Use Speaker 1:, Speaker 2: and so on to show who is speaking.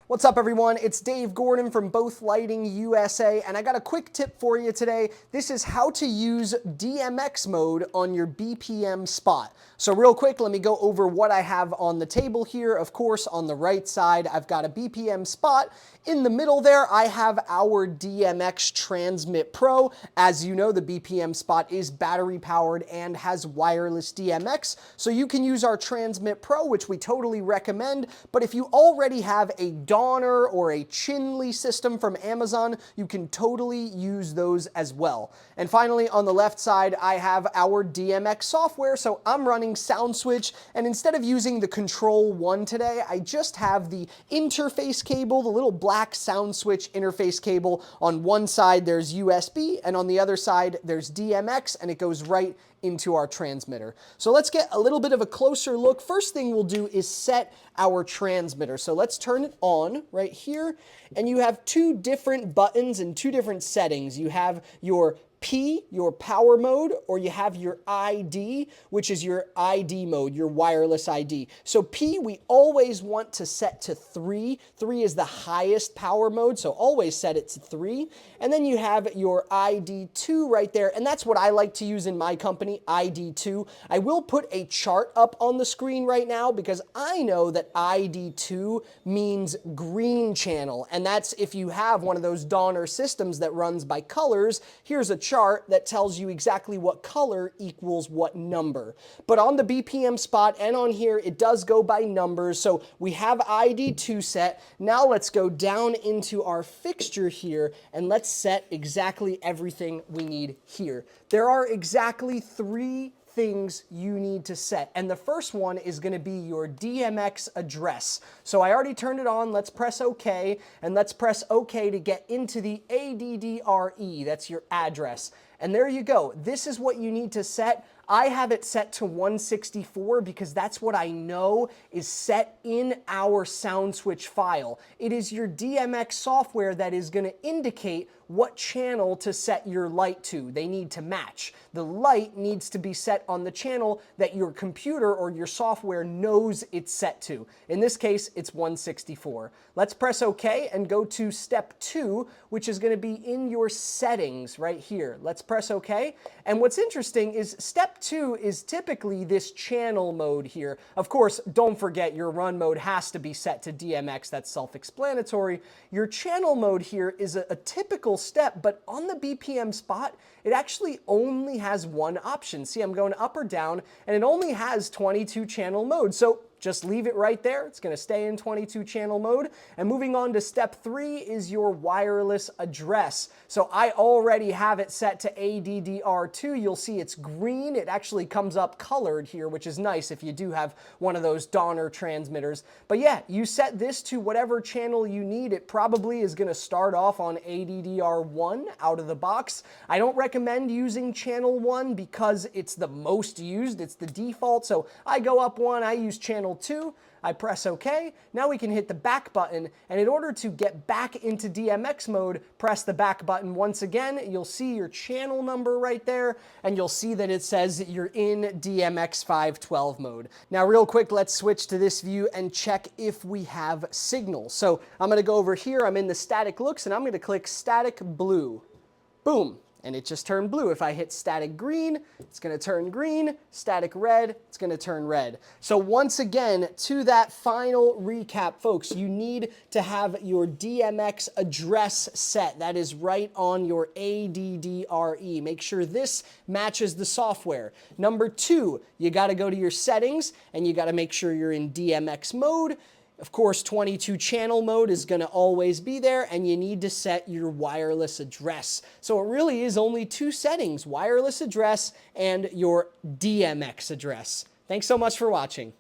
Speaker 1: What's up everyone, it's Dave Gordon from Both Lighting USA, and I got a quick tip for you today. This is how to use DMX mode on your BPM spot. So real quick, let me go over what I have on the table here. Of course, on the right side, I've got a BPM spot. In the middle there, I have our DMX Transmit Pro. As you know, the BPM spot is battery powered and has wireless DMX, so you can use our Transmit Pro, which we totally recommend. But if you already have a Donner or a Chinley system from Amazon, you can totally use those as well. And finally, on the left side, I have our DMX software. So I'm running SoundSwitch, and instead of using the Control 1 today, I just have the interface cable, the little black SoundSwitch interface cable. On one side, there's USB, and on the other side, there's DMX, and it goes right into our transmitter. So let's get a little bit of a closer look. First thing we'll do is set our transmitter. So let's turn it on right here, and you have two different buttons and two different settings. You have your P, your power mode, or you have your ID, which is your ID mode, your wireless ID. So P, we always want to set to 3. 3 is the highest power mode, so always set it to 3. And then you have your ID2 right there, and that's what I like to use in my company, ID2. I will put a chart up on the screen right now because I know that ID2 means green channel, and that's if you have one of those Donner systems that runs by colors. Here's a chart that tells you exactly what color equals what number. But on the BPM spot and on here, it does go by numbers. So we have ID2 set. Now let's go down into our fixture here and let's set exactly everything we need here. There are exactly 3 things you need to set. And the first one is going to be your DMX address. So I already turned it on. Let's press OK, and let's press OK to get into the ADDRE. That's your address. And there you go. This is what you need to set. I have it set to 164 because that's what I know is set in our SoundSwitch file. It is your DMX software that is going to indicate what channel to set your light to. They need to match. The light needs to be set on the channel that your computer or your software knows it's set to. In this case, it's 164. Let's press OK and go to step 2, which is going to be in your settings right here. Let's press OK. And what's interesting is step 2 is typically this channel mode here. Of course, don't forget your run mode has to be set to DMX. That's self-explanatory. Your channel mode here is a typical step, but on the BPM spot, it actually only has one option. See, I'm going up or down, and it only has 22 channel mode. So just leave it right there. It's going to stay in 22 channel mode. And moving on to step 3 is your wireless address. So I already have it set to ADDR2. You'll see it's green. It actually comes up colored here, which is nice if you do have one of those Donner transmitters. But yeah, you set this to whatever channel you need. It probably is going to start off on ADDR1 out of the box. I don't recommend using channel 1 because it's the most used. It's the default. So I go up 1. I use channel 2, I press OK. Now we can hit the back button, and in order to get back into DMX mode, press the back button once again. You'll see your channel number right there, and you'll see that it says that you're in DMX 512 mode. Now real quick, let's switch to this view and check if we have signal. So I'm going to go over here, I'm in the static looks, and I'm going to click static blue. Boom. And it just turned blue. If I hit static green, it's going to turn green. Static red, it's going to turn red. So once again, to that final recap, folks, you need to have your DMX address set. That is right on your ADDRE. Make sure this matches the software. Number 2, you got to go to your settings, and you got to make sure you're in DMX mode. Of course, 22 channel mode is going to always be there, and you need to set your wireless address. So it really is only 2 settings, wireless address and your DMX address. Thanks so much for watching.